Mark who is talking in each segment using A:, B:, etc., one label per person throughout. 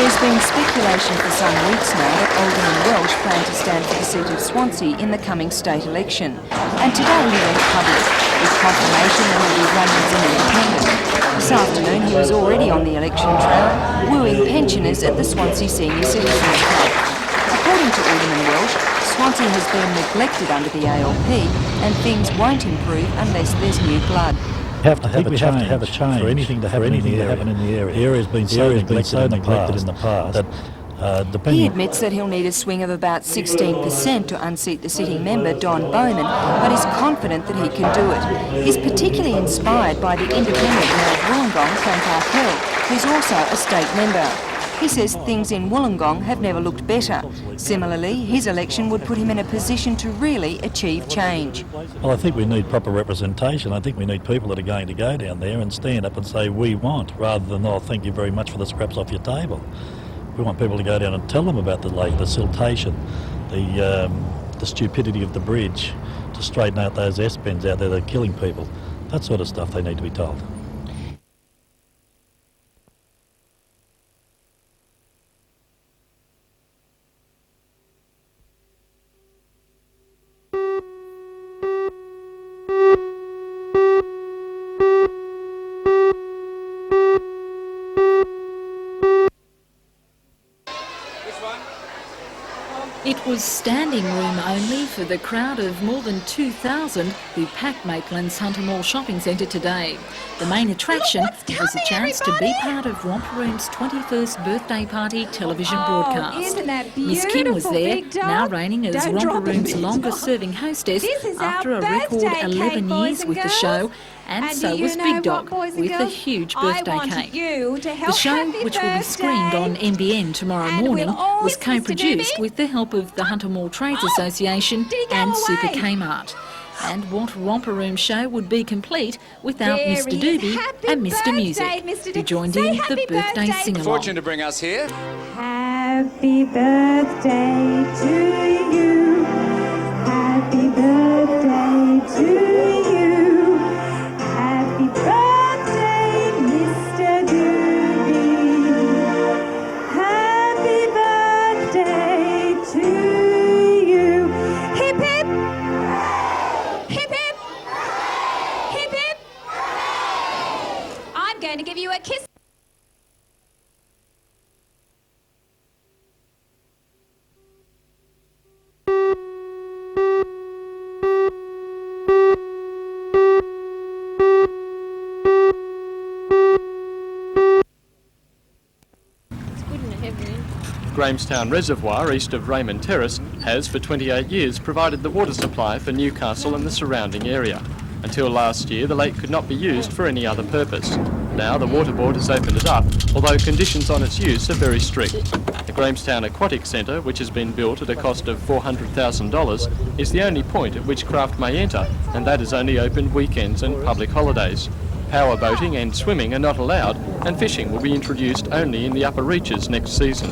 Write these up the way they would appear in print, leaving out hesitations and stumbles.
A: There's been speculation for some weeks now that Alderman Welsh plan to stand for the seat of Swansea in the coming state election. And today he went public with confirmation that he'll be running as an independent. This afternoon he was already on the election trail, wooing pensioners at the Swansea Senior Citizens Club. According to Alderman Welsh, Swansea has been neglected under the ALP and things won't improve unless there's new blood.
B: We have to have a change for anything to happen in the area. The area has been so neglected in the past that
A: He admits that he'll need a swing of about 16% to unseat the sitting member, Don Bowman, but is confident that he can do it. He's particularly inspired by the independent mayor of Wollongong, Frank Arkell, who's also a state member. He says things in Wollongong have never looked better. Similarly, his election would put him in a position to really achieve change.
B: Well, I think we need proper representation. I think we need people that are going to go down there and stand up and say, we want, rather than, oh, thank you very much for the scraps off your table. We want people to go down and tell them about the lake, the siltation, the stupidity of the bridge, to straighten out those S-bends out there that are killing people. That sort of stuff they need to be told.
C: It was standing room only for the crowd of more than 2,000 who packed Maitland's Hunter Mall shopping centre today. The main attraction was a chance to be part of Romperoom's 21st birthday party television broadcast. Miss Kim was there, now reigning as Romperoom's longest-serving hostess after a record 11 years with the show, and so was Big Dog with a huge birthday cake. The show, which will be screened on NBN tomorrow morning, was co-produced with the help of the Hunter Mall Trades Association and Super Kmart. And what Romperoom show would be complete without Mr Doobie and Mr Music, who joined in the birthday sing-along.
D: Fortune to bring us here.
E: Happy birthday to you. Happy birthday to you. Happy birthday, Mr. Doobie. Happy birthday to you. Hip hip. Hip hip. Hip hip. I'm going to give you a kiss.
F: Town Reservoir, east of Raymond Terrace, has for 28 years provided the water supply for Newcastle and the surrounding area. Until last year, the lake could not be used for any other purpose. Now the Water Board has opened it up, although conditions on its use are very strict. The Grahamstown Aquatic Centre, which has been built at a cost of $400,000, is the only point at which craft may enter, and that is only open weekends and public holidays. Power boating and swimming are not allowed, and fishing will be introduced only in the upper reaches next season.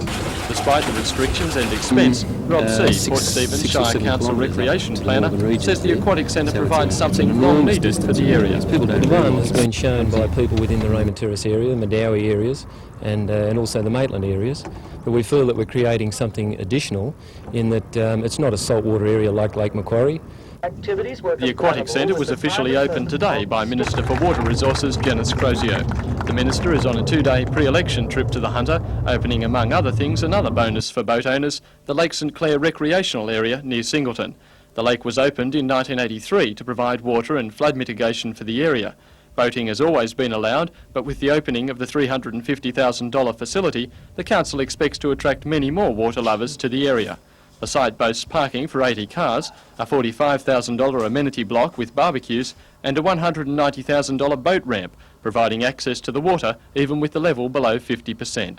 F: Despite the restrictions and expense, Rob C., Port Stephens Shire Council Recreation Planner, says the Aquatic Centre provides something long needed for the area.
G: The demand has been shown by people within the Raymond Terrace area, the Medowie areas, and also the Maitland areas. But we feel that we're creating something additional in that it's not a saltwater area like Lake Macquarie.
F: The Aquatic Centre was officially opened today by Minister for Water Resources, Janice Crozier. The Minister is on a 2-day pre-election trip to the Hunter, opening, among other things, another bonus for boat owners, the Lake St Clair recreational area near Singleton. The lake was opened in 1983 to provide water and flood mitigation for the area. Boating has always been allowed, but with the opening of the $350,000 facility, the Council expects to attract many more water lovers to the area. The site boasts parking for 80 cars, a $45,000 amenity block with barbecues, and a $190,000 boat ramp, providing access to the water even with the level below 50%.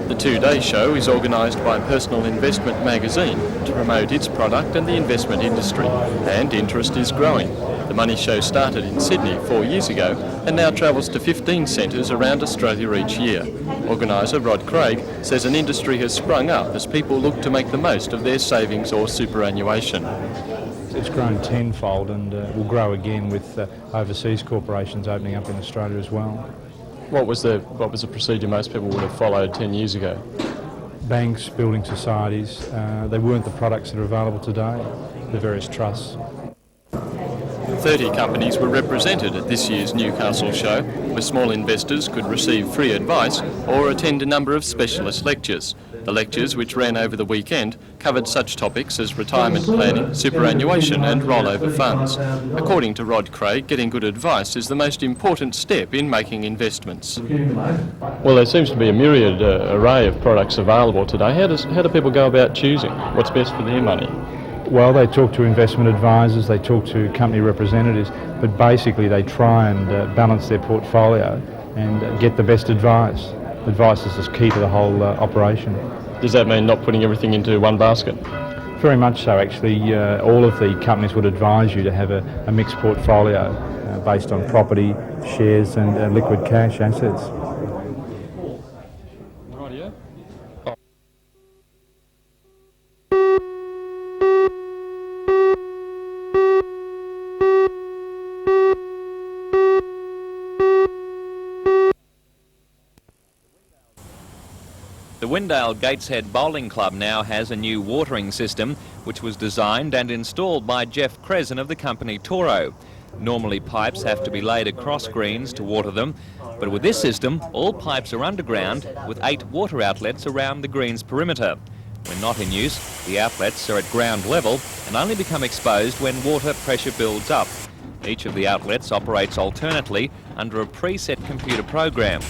F: The two-day show is organised by Personal Investment magazine to promote its product and the investment industry, and interest is growing. The Money Show started in Sydney 4 years ago and now travels to 15 centres around Australia each year. Organiser Rod Craig says an industry has sprung up as people look to make the most of their savings or superannuation.
D: It's grown tenfold and will grow again with overseas corporations opening up in Australia as well.
F: What was the procedure most people would have followed 10 years ago?
D: Banks, building societies, they weren't the products that are available today, the various trusts.
F: 30 companies were represented at this year's Newcastle show, where small investors could receive free advice or attend a number of specialist lectures. The lectures, which ran over the weekend, covered such topics as retirement planning, superannuation and rollover funds. According to Rod Craig, getting good advice is the most important step in making investments. Well, there seems to be a myriad array of products available today. How do people go about choosing what's best for their money?
D: Well, they talk to investment advisors, they talk to company representatives, but basically they try and balance their portfolio and get the best advice. Advice is key to the whole operation.
F: Does that mean not putting everything into one basket?
D: Very much so, actually. All of the companies would advise you to have a mixed portfolio based on property, shares and liquid cash assets.
H: The Windale Gateshead Bowling Club now has a new watering system which was designed and installed by Jeff Cresson of the company Torres. Normally pipes have to be laid across greens to water them, but with this system all pipes are underground with 8 water outlets around the green's perimeter. When not in use, the outlets are at ground level and only become exposed when water pressure builds up. Each of the outlets operates alternately under a preset computer program.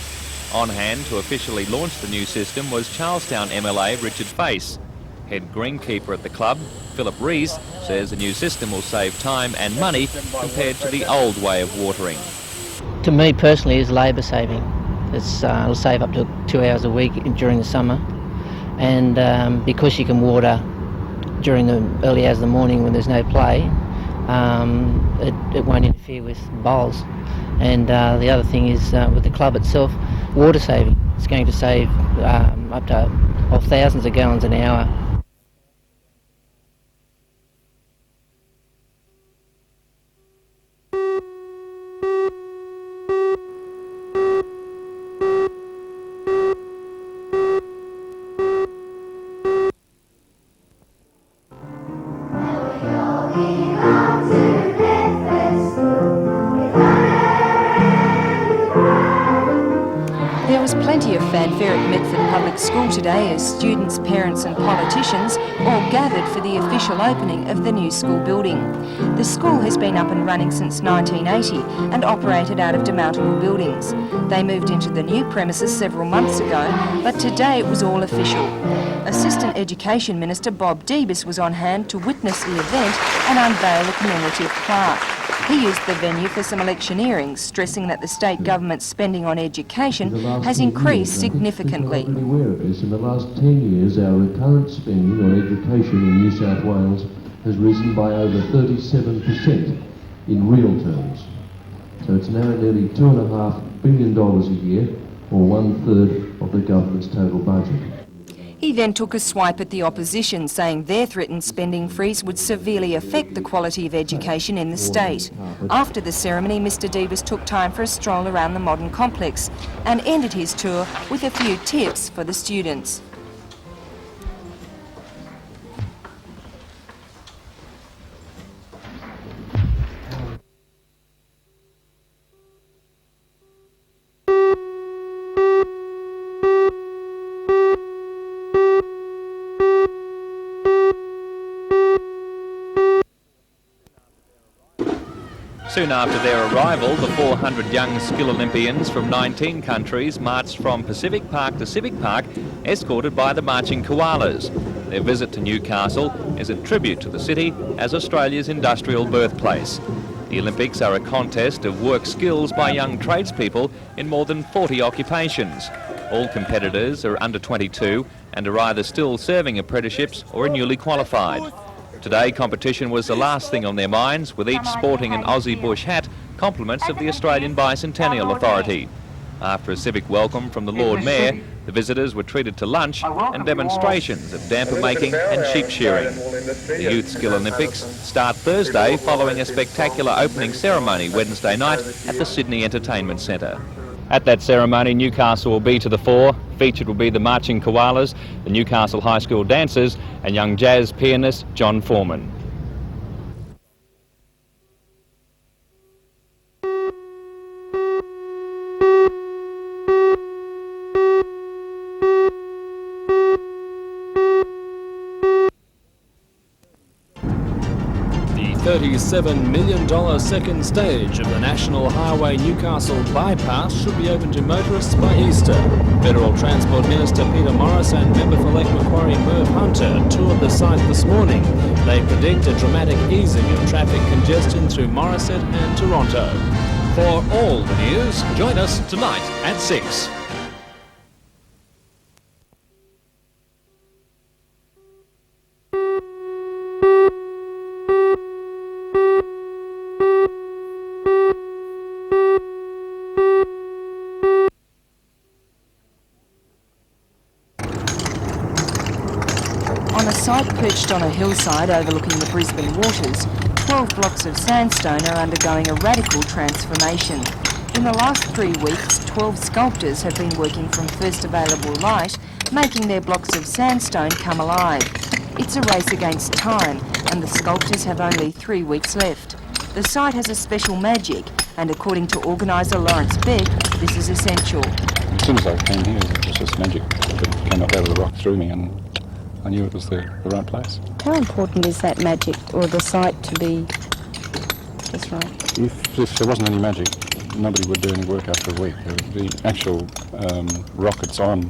H: On hand to officially launch the new system was Charlestown MLA Richard Face. Head greenkeeper at the club, Philip Rees, says the new system will save time and money compared to the old way of watering.
I: To me personally, it's labour saving. It'll save up to 2 hours a week during the summer, and because you can water during the early hours of the morning when there's no play, it won't interfere with bowls. And the other thing is with the club itself, water saving. It's going to save up to thousands of gallons an hour.
A: There was plenty of fanfare at Medford Public School today as students, parents and politicians all gathered for the official opening of the new school building. The school has been up and running since 1980 and operated out of demountable buildings. They moved into the new premises several months ago, but today it was all official. Assistant Education Minister Bob Debus was on hand to witness the event and unveil the commemorative plaque. He used the venue for some electioneering, stressing that the state government's spending on education has increased significantly.
J: Aware of this, in the last 10 years our recurrent spending on education in New South Wales has risen by over 37% in real terms. So it's now nearly $2.5 billion a year, or 1/3 of the government's total budget.
A: He then took a swipe at the opposition, saying their threatened spending freeze would severely affect the quality of education in the state. After the ceremony, Mr Debus took time for a stroll around the modern complex and ended his tour with a few tips for the students.
H: Soon after their arrival, the 400 young skill Olympians from 19 countries marched from Pacific Park to Civic Park, escorted by the marching koalas. Their visit to Newcastle is a tribute to the city as Australia's industrial birthplace. The Olympics are a contest of work skills by young tradespeople in more than 40 occupations. All competitors are under 22 and are either still serving apprenticeships or are newly qualified. Today, competition was the last thing on their minds, with each sporting an Aussie bush hat, compliments of the Australian Bicentennial Authority. After a civic welcome from the Lord Mayor, the visitors were treated to lunch and demonstrations of damper making and sheep shearing. The Youth Skill Olympics start Thursday following a spectacular opening ceremony Wednesday night at the Sydney Entertainment Centre. At that ceremony, Newcastle will be to the fore. Featured will be the Marching Koalas, the Newcastle High School dancers and young jazz pianist John Foreman.
K: $37 million second stage of the National Highway Newcastle bypass should be open to motorists by Easter. Federal Transport Minister Peter Morris and Member for Lake Macquarie Merv Hunter toured the site this morning. They predict a dramatic easing of traffic congestion through Morisset and Toronto.
L: For all the news, join us tonight at 6.
A: On a site perched on a hillside overlooking the Brisbane waters, 12 blocks of sandstone are undergoing a radical transformation. In the last 3 weeks, 12 sculptors have been working from first available light, making their blocks of sandstone come alive. It's a race against time, and the sculptors have only 3 weeks left. The site has a special magic, and according to organiser Lawrence Beck, this is essential.
M: As soon as I came here, it was just magic. It came up out of the rock through me, and I knew it was the right place.
N: How important is that magic, or the site, to be just right?
M: If there wasn't any magic, nobody would do any work after a week. The actual rock it's on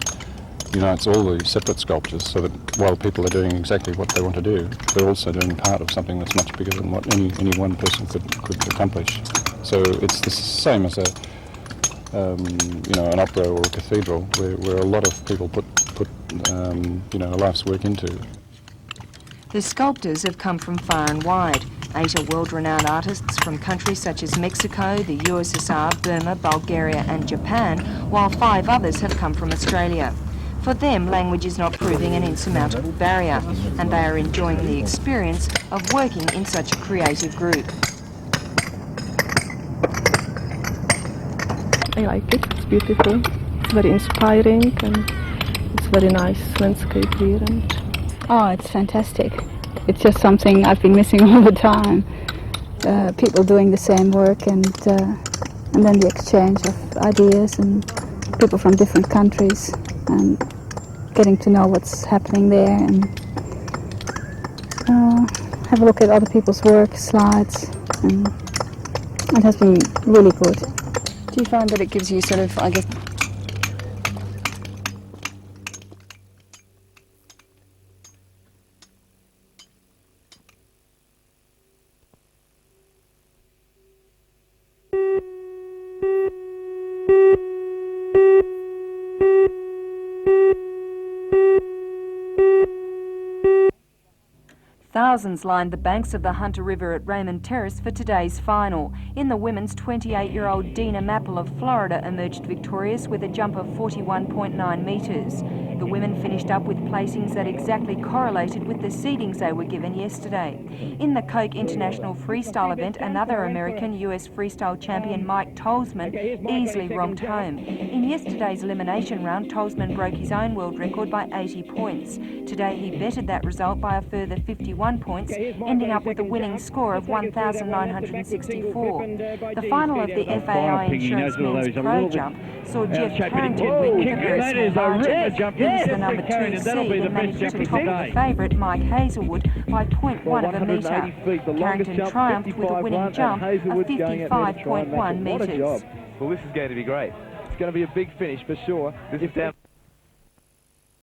M: unites all the separate sculptures, so that while people are doing exactly what they want to do, they're also doing part of something that's much bigger than what any one person could accomplish. So it's the same as an opera or a cathedral, where a lot of people put a life's work into.
A: The sculptors have come from far and wide. 8 are world-renowned artists from countries such as Mexico, the USSR, Burma, Bulgaria and Japan, while 5 others have come from Australia. For them, language is not proving an insurmountable barrier, and they are enjoying the experience of working in such a creative group.
O: I like it, it's beautiful, it's very inspiring, and it's very nice landscape here.
P: Oh, it's fantastic. It's just something I've been missing all the time. People doing the same work, and then the exchange of ideas and people from different countries, and getting to know what's happening there, and have a look at other people's work, slides, and it has been really good.
N: Do you find that it gives you sort of, I guess,
A: Thousands lined the banks of the Hunter River at Raymond Terrace for today's final. In the women's, 28-year-old Dina Mappel of Florida emerged victorious with a jump of 41.9 metres. The women finished up with placings that exactly correlated with the seedings they were given yesterday. In the Coke International Freestyle event, another American US freestyle champion Mike Tolsman easily romped home. In yesterday's elimination round, Tolsman broke his own world record by 80 points. Today he bettered that result by a further 51 points, ending up with a winning score of 1,964. The final of the FAI Insurance Men's Pro Jump saw Jeff Carrington win with a very small margin. He was the number 2 seed and managed to topple the favourite Mike Hazelwood by 0.1 of a metre. Carrington triumphed with a winning jump of 55.1 metres.
Q: Well, this is going to be great. It's going to be a big finish for sure. This is down.